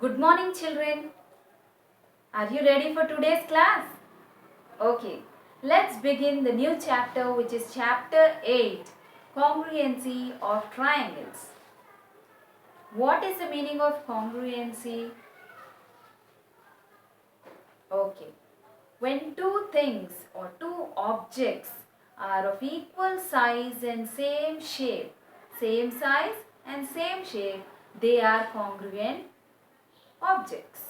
Good morning, children. Are you ready for today's class? Okay, let's begin the new chapter, which is chapter 8, Congruency of Triangles. What is the meaning of congruency? Okay, when two things or two objects are of equal size and same shape, they are congruent objects.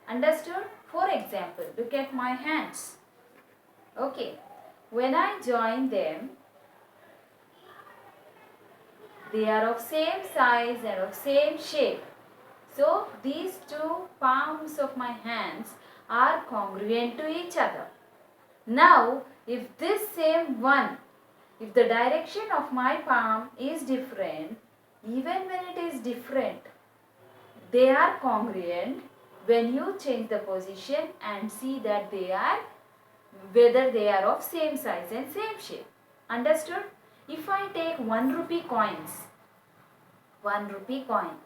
Understood? For example, look at my hands. Okay, when I join them, they are of same size and of same shape. So, these two palms of my hands are congruent to each other. Now, if if the direction of my palm is different, even when it is different, they are congruent when you change the position and see that whether they are of same size and same shape. Understood? If I take 1 rupee coins, 1 rupee coin.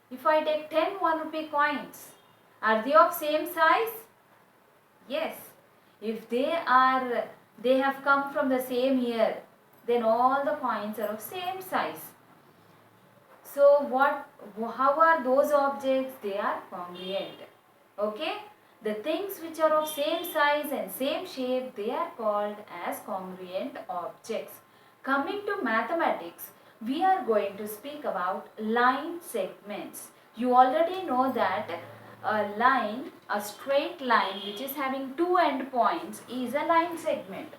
If I take 10 1 rupee coins, are they of same size? Yes. If they have come from the same year, then all the coins are of same size. So how are those objects? They are congruent. Okay? The things which are of same size and same shape, they are called as congruent objects. Coming to mathematics, we are going to speak about line segments. You already know that a straight line which is having two endpoints is a line segment.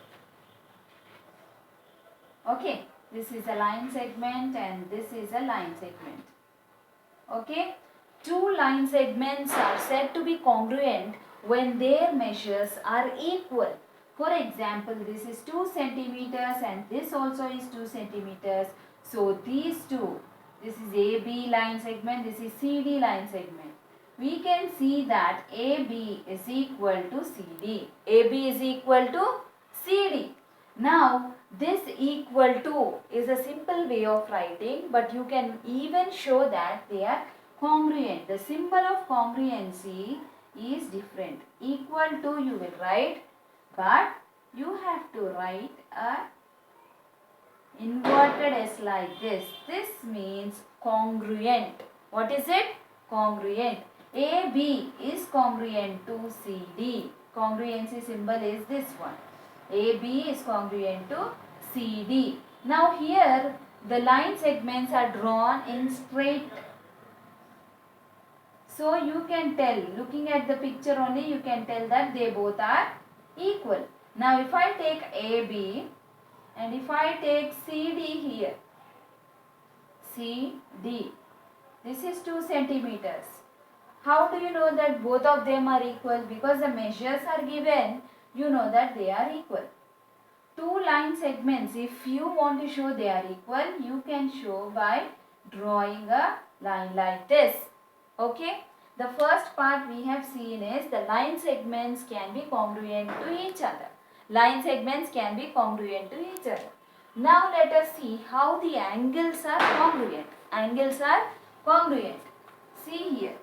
Okay, this is a line segment and this is a line segment. Okay, two line segments are said to be congruent when their measures are equal. For example, this is 2 centimeters and this also is 2 centimeters. So these two, this is AB line segment, this is CD line segment. We can see that AB is equal to CD. AB is equal to CD. Now, this equal to is a simple way of writing, but you can even show that they are congruent. The symbol of congruency is different. Equal to you will write, but you have to write a inverted S like this. This means congruent. What is it? Congruent. AB is congruent to CD. Congruency symbol is this one. AB is congruent to CD. Now here the line segments are drawn in straight. So you can tell, looking at the picture only, you can tell that they both are equal. Now if I take AB and if I take CD here, CD, this is 2 centimeters. How do you know that both of them are equal? Because the measures are given, you know that they are equal. Two line segments, if you want to show they are equal, you can show by drawing a line like this. Okay? The first part we have seen is the line segments can be congruent to each other. Line segments can be congruent to each other. Now let us see how the angles are congruent. Angles are congruent. See here.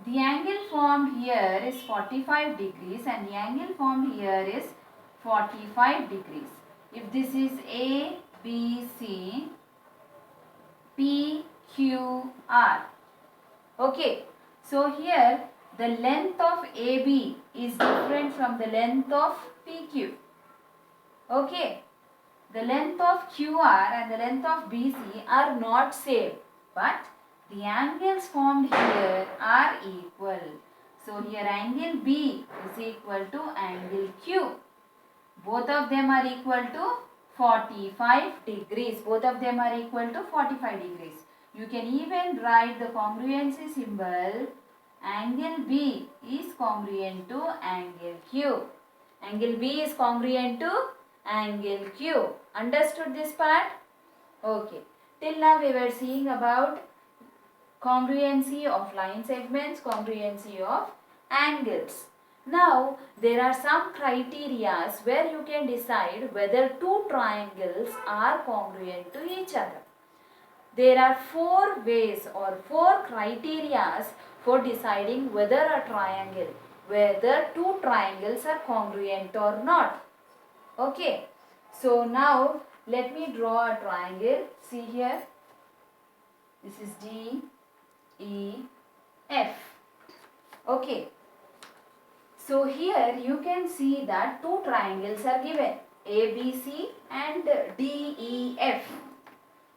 The angle formed here is 45 degrees and the angle formed here is 45 degrees. If this is A, B, C, P, Q, R. Okay. So here the length of AB is different from the length of PQ. Okay. The length of QR and the length of BC are not same, but the angles formed here are equal. So here angle B is equal to angle Q. Both of them are equal to 45 degrees. Both of them are equal to 45 degrees. You can even write the congruency symbol. Angle B is congruent to angle Q. Angle B is congruent to angle Q. Understood this part? Okay. Till now we were seeing about congruency of line segments, congruency of angles. Now, there are some criteria where you can decide whether two triangles are congruent to each other. There are four ways or four criterias for deciding whether whether two triangles are congruent or not. Okay. So now let me draw a triangle. See here. This is D, E, F. Okay. So here you can see that two triangles are given, ABC and DEF.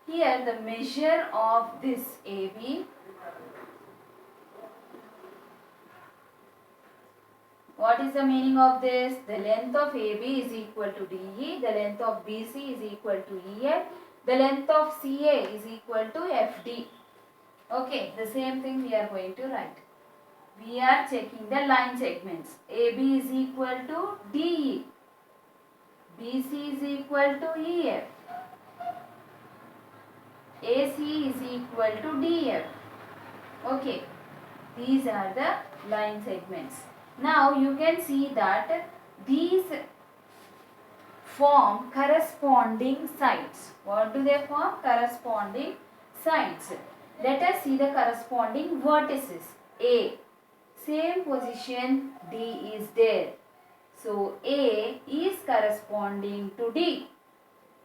Here the measure of this AB, what is the meaning of this? The length of AB is equal to DE, the length of BC is equal to EF, the length of CA is equal to FD. Okay, the same thing we are going to write. We are checking the line segments. AB is equal to DE, BC is equal to EF, AC is equal to DF. Okay, these are the line segments. Now you can see that these form corresponding sides. What do they form? Corresponding sides. Let us see the corresponding vertices. A, same position D is there. So A is corresponding to D.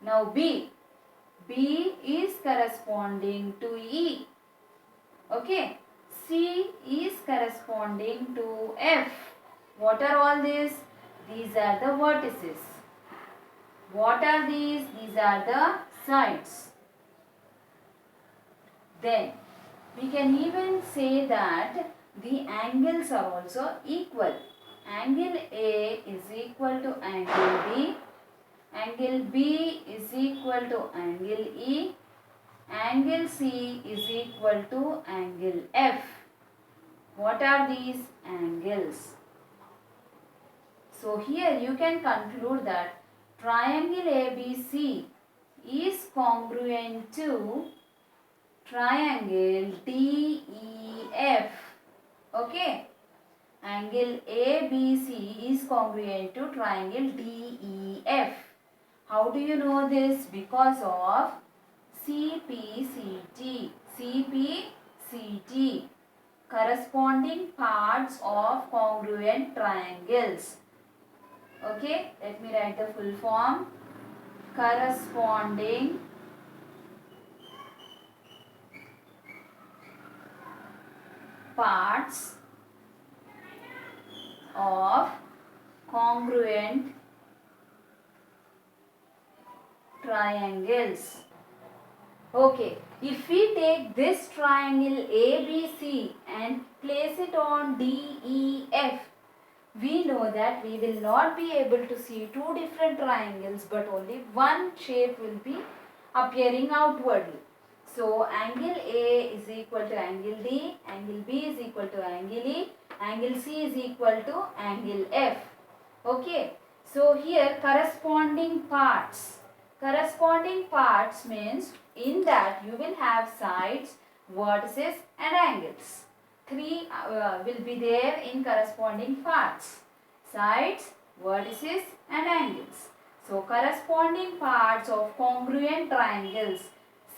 Now B is corresponding to E. Okay. C is corresponding to F. What are all these? These are the vertices. What are these? These are the sides. Then we can even say that the angles are also equal. Angle A is equal to angle B. Angle B is equal to angle E. Angle C is equal to angle F. What are these angles? So here you can conclude that triangle ABC is congruent to triangle DEF. Okay. Angle ABC is congruent to triangle DEF. How do you know this? Because of CPCT. CPCT. Corresponding parts of congruent triangles. Okay, let me write the full form. Corresponding parts of congruent triangles. Okay, if we take this triangle ABC and place it on DEF, we know that we will not be able to see two different triangles, but only one shape will be appearing outwardly. So angle A is equal to angle D, angle B is equal to angle E, angle C is equal to angle F. Okay, so here corresponding parts. Corresponding parts means in that you will have sides, vertices and angles. Three will be there in corresponding parts. Sides, vertices and angles. So corresponding parts of congruent triangles.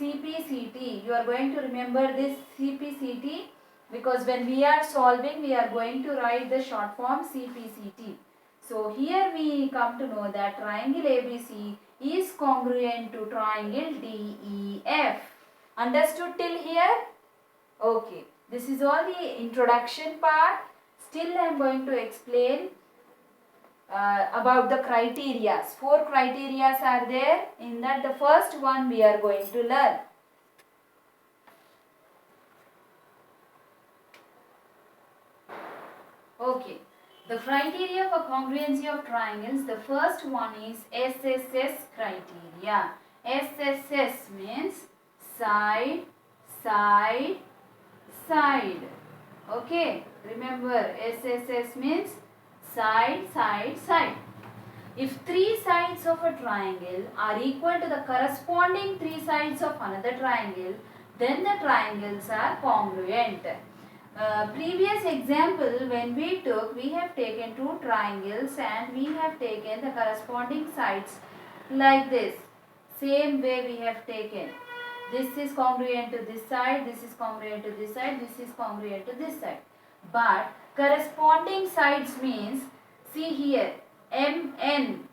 CPCT. You are going to remember this CPCT because when we are solving we are going to write the short form CPCT. So here we come to know that triangle ABC is congruent to triangle DEF. Understood till here? Okay. This is all the introduction part. Still I am going to explain about the criteria. Four criteria are there. In that the first one we are going to learn. Okay. The criteria for congruency of triangles, the first one is SSS criteria. SSS means side, side, side. Okay. Remember SSS means side, side, side. If three sides of a triangle are equal to the corresponding three sides of another triangle, then the triangles are congruent. Previous example when we took, we have taken two triangles and we have taken the corresponding sides like this. Same way we have taken. This is congruent to this side, this is congruent to this side, this is congruent to this side. But corresponding sides means, see here, MN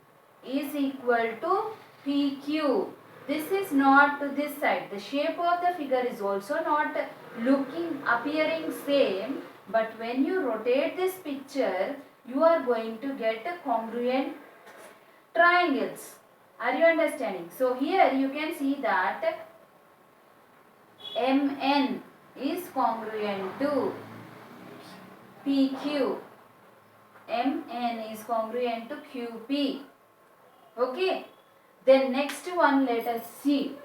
is equal to PQ. This is not to this side. The shape of the figure is also not appearing same, but when you rotate this picture, you are going to get a congruent triangles. Are you understanding? So here you can see that MN is congruent to PQ. MN is congruent to QP. Okay. Then next one, let us see.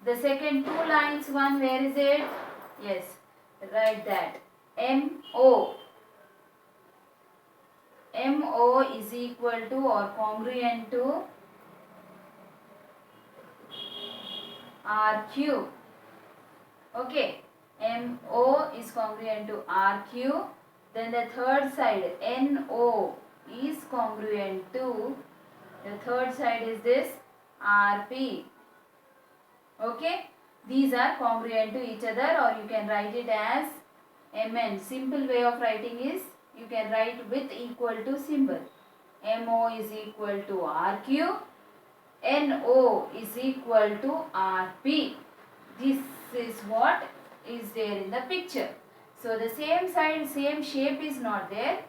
The second two lines one, where is it? Yes, write that. MO. MO is equal to or congruent to RQ. Okay. MO is congruent to RQ. Then the third side, NO is congruent to, the third side is this, RP. Okay. These are congruent to each other, or you can write it as MN. Simple way of writing is, you can write with equal to symbol. MO is equal to RQ. NO is equal to RP. This is what is there in the picture. So the same side, same shape is not there.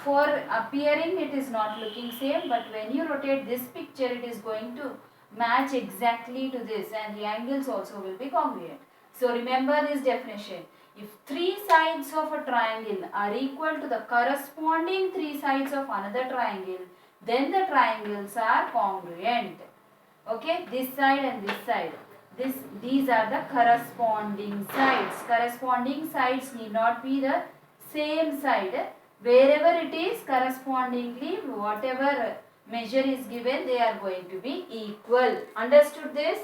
For appearing it is not looking same, but when you rotate this picture, it is going to match exactly to this, and the angles also will be congruent. So remember this definition. If three sides of a triangle are equal to the corresponding three sides of another triangle, then the triangles are congruent. Okay, this side and this side. These are the corresponding sides. Corresponding sides need not be the same side. Wherever it is, correspondingly, whatever measure is given, they are going to be equal. Understood this?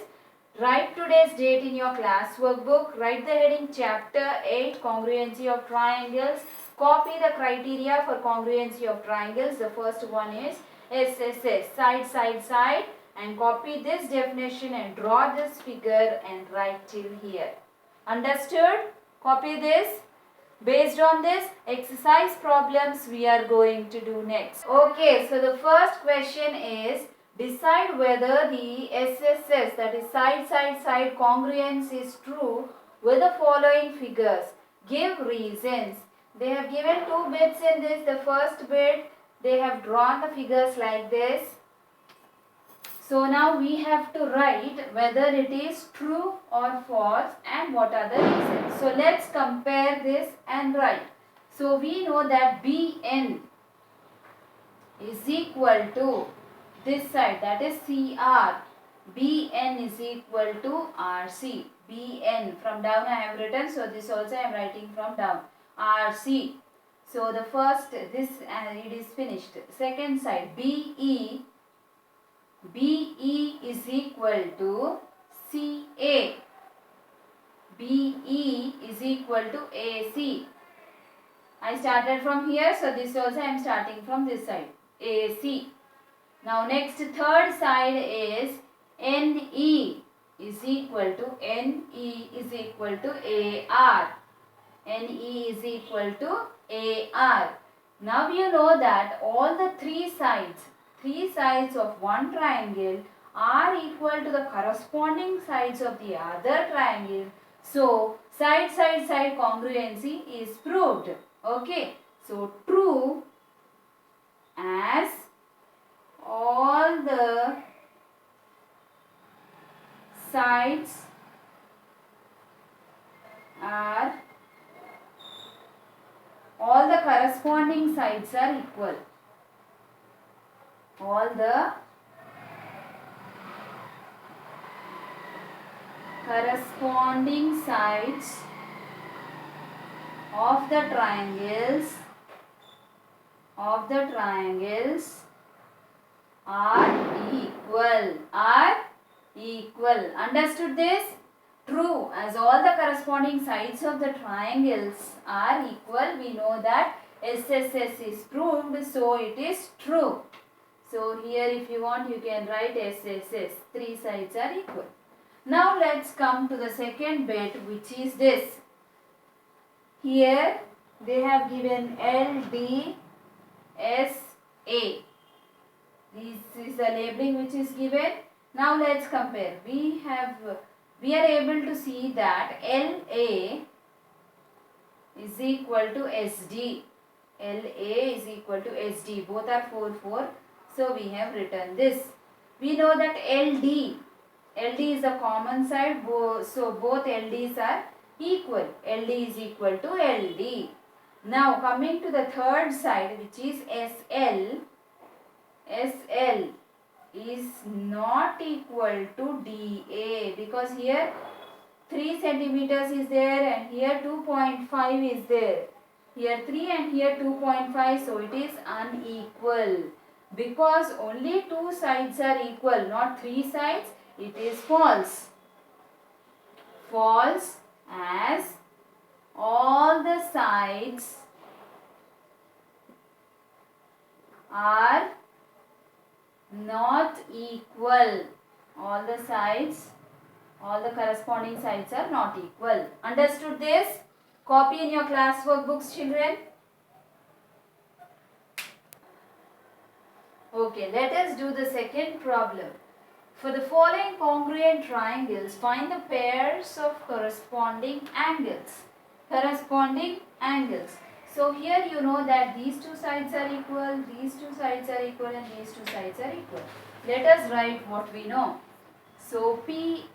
Write today's date in your class workbook. Write the heading chapter 8, congruency of triangles. Copy the criteria for congruency of triangles. The first one is SSS, side, side, side. And copy this definition and draw this figure and write till here. Understood? Copy this. Based on this, exercise problems we are going to do next. Okay, so the first question is, decide whether the SSS, that is side, side, side congruence is true with the following figures. Give reasons. They have given two bits in this. The first bit, they have drawn the figures like this. So now we have to write whether it is true or false and what are the reasons. So let's compare this and write. So we know that BN is equal to this side, that is CR. BN is equal to RC. BN, from down I have written, so this also I am writing from down. RC. So the first, this it is finished. Second side, BE is equal to CA. BE is equal to AC. I started from here, so this also I am starting from this side. AC. Now next, third side is NE is equal to AR. NE is equal to AR. Now you know that all the three sides of one triangle are equal to the corresponding sides of the other triangle. So, side, side, side congruency is proved. Okay. So, true as all the sides are, all the corresponding sides are equal. All the corresponding sides of the triangles are equal. Understood this? True, as all the corresponding sides of the triangles are equal, we know that SSS is proved, so it is true. So here if you want, you can write SSS. Three sides are equal. Now let's come to the second bit, which is this. Here they have given LDSA. This is the labeling which is given. Now let's compare. We are able to see that LA is equal to SD. LA is equal to SD. Both are 4, 4. So we have written this. We know that LD is the common side. So both LDs are equal. LD is equal to LD. Now coming to the third side, which is SL. SL is not equal to DA, because here 3 centimeters is there and here 2.5 is there. Here 3 and here 2.5, so it is unequal. Because only 2 sides are equal, not 3 sides, it is false. False, as all the sides are not equal. All the corresponding sides are not equal. Understood this? Copy in your class workbooks, children. Okay, let us do the second problem. For the following congruent triangles, find the pairs of corresponding angles. So here you know that these two sides are equal, these two sides are equal, and these two sides are equal. Let us write what we know. So PQ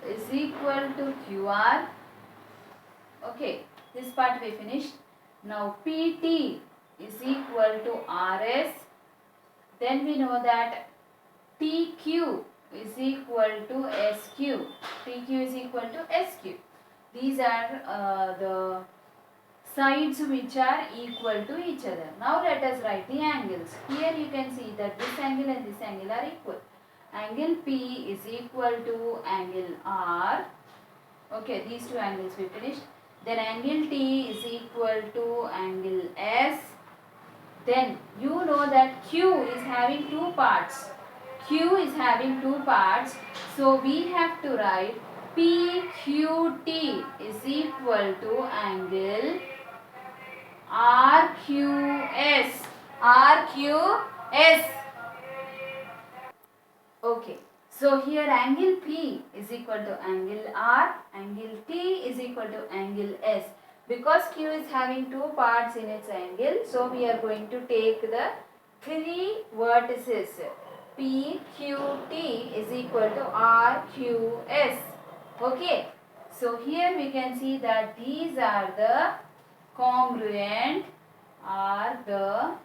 is equal to QR. Okay, this part we finished. Now PT is equal to RS. Then we know that TQ is equal to SQ. TQ is equal to SQ. These are the sides which are equal to each other. Now let us write the angles. Here you can see that this angle and this angle are equal. Angle P is equal to angle R. Okay, these two angles we finished. Then angle T is equal to angle S. Then you know that Q is having two parts. So we have to write PQT is equal to angle RQS. Okay. So here angle P is equal to angle R, angle T is equal to angle S. Because Q is having two parts in its angle, so we are going to take the three vertices. PQT is equal to RQS. Okay. So here we can see that these are the congruent, are the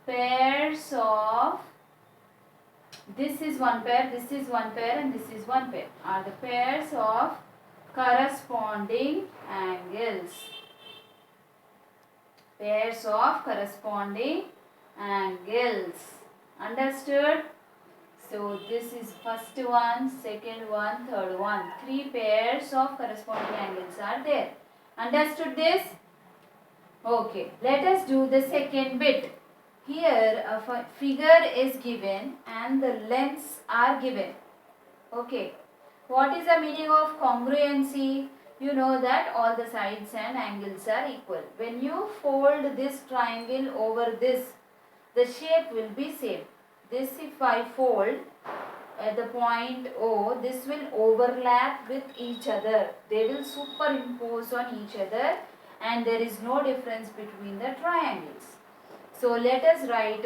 pairs of, this is one pair, this is one pair, and this is one pair, are the pairs of corresponding angles. Pairs of corresponding angles. Understood? So this is first one, second one, third one. Three pairs of corresponding angles are there. Understood this? Okay. Let us do the second bit. Here a figure is given and the lengths are given. Okay. What is the meaning of congruency? You know that all the sides and angles are equal. When you fold this triangle over this, the shape will be same. This, if I fold at the point O, this will overlap with each other. They will superimpose on each other and there is no difference between the triangles. So let us write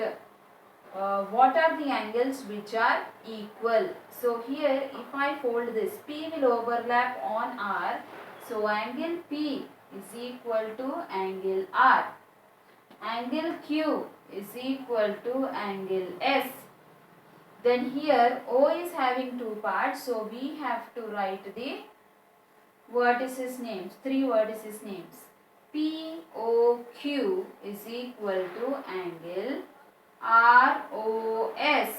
what are the angles which are equal. So here if I fold this, P will overlap on R. So angle P is equal to angle R. Angle Q is equal to angle S. Then here O is having two parts, so we have to write the vertices names, three vertices names. POQ is equal to angle ROS.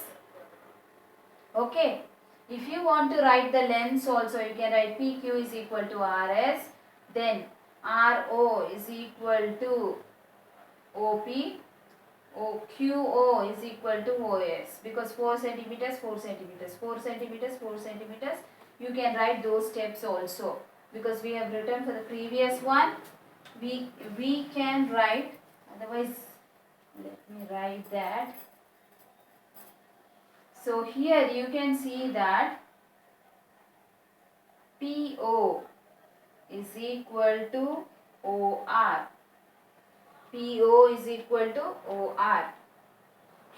Okay. If you want to write the lengths also, you can write PQ is equal to RS. Then RO is equal to OP. QO is equal to OS, because 4 centimeters, 4 centimeters, 4 centimeters, 4 centimeters. You can write those steps also, because we have written for the previous one. We can write, otherwise let me write that. So here you can see that PO is equal to OR. PO is equal to OR.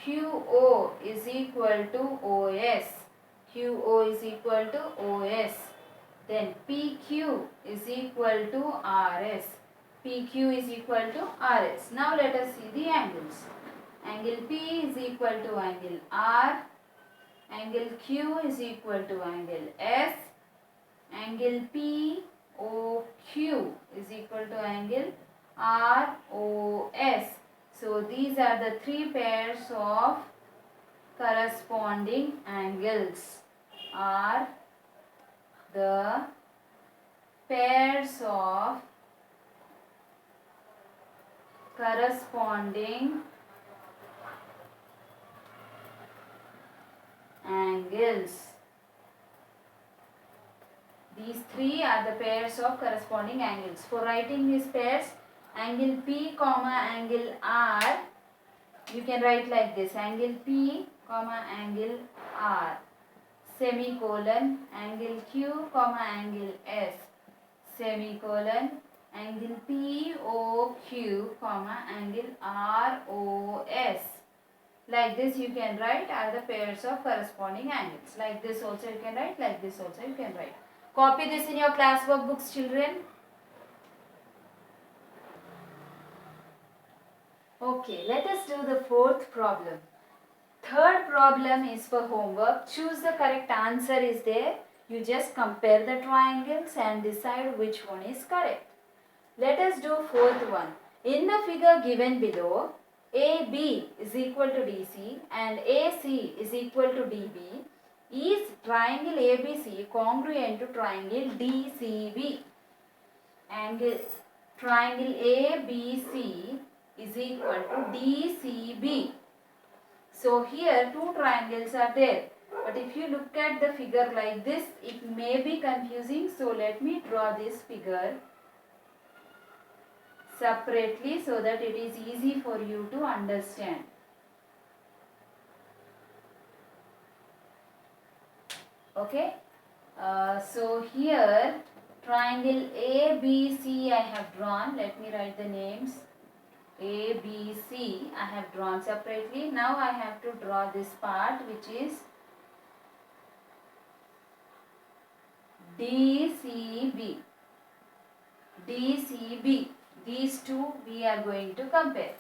QO is equal to OS. QO is equal to OS. Then PQ is equal to RS. PQ is equal to RS. Now let us see the angles. Angle P is equal to angle R. Angle Q is equal to angle S. Angle POQ is equal to angle ROS. So these are the three pairs of corresponding angles. Are the pairs of corresponding angles. These three are the pairs of corresponding angles. For writing these pairs, angle P comma angle R, you can write like this: angle P comma angle R, semicolon, angle Q comma angle S, semicolon, angle POQ comma angle ROS. Like this you can write are the pairs of corresponding angles. Like this also you can write, like this also you can write. Copy this in your class workbooks, children. Okay, let us do the fourth problem. Third problem is for homework. Choose the correct answer is there. You just compare the triangles and decide which one is correct. Let us do fourth one. In the figure given below, AB is equal to DC and AC is equal to DB. Is triangle ABC congruent to triangle DCB? Angle triangle ABC is equal to DCB. So here two triangles are there. But if you look at the figure like this, it may be confusing. So let me draw this figure separately so that it is easy for you to understand. Okay. So here triangle ABC I have drawn. Let me write the names. ABC I have drawn separately. Now I have to draw this part which is DCB. DCB. These two we are going to compare.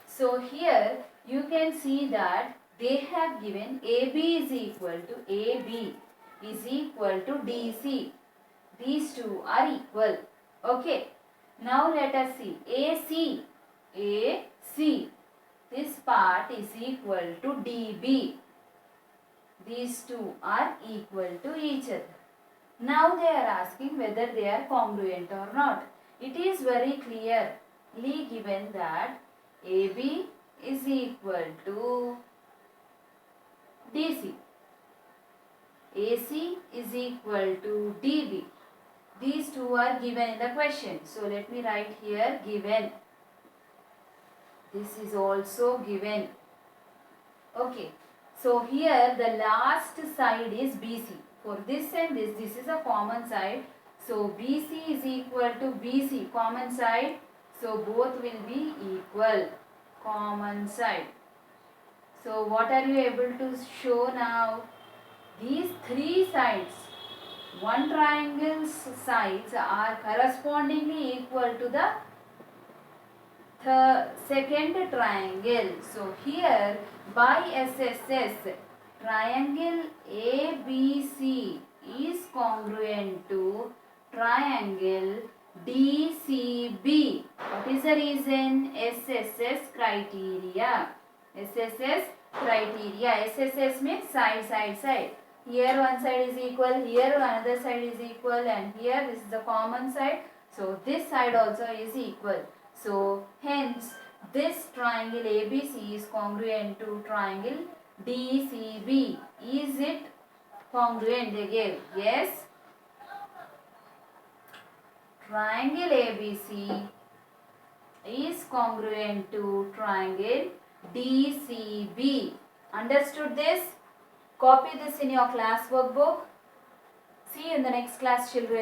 So here you can see that they have given AB is equal to AB is equal to DC. These two are equal. Okay. Now let us see AC. AC. This part is equal to DB. These two are equal to each other. Now they are asking whether they are congruent or not. It is very clearly given that AB is equal to DC. AC is equal to DB. These two are given in the question. So let me write here given. This is also given. Okay. So here the last side is BC. For this and this is a common side. So BC is equal to BC, common side. So both will be equal, common side. So what are you able to show now? These three sides, one triangle's sides are correspondingly equal to the second triangle. So here by SSS, triangle ABC is congruent to triangle DCB. What is the reason? SSS criteria. SSS criteria. SSS means side, side, side. Here one side is equal, here another side is equal, and here this is the common side. So this side also is equal. So hence This triangle ABC is congruent to triangle DCB. Is it congruent? They gave yes. Triangle ABC is congruent to triangle DCB. Understood this? Copy this in your class workbook. See you in the next class, children.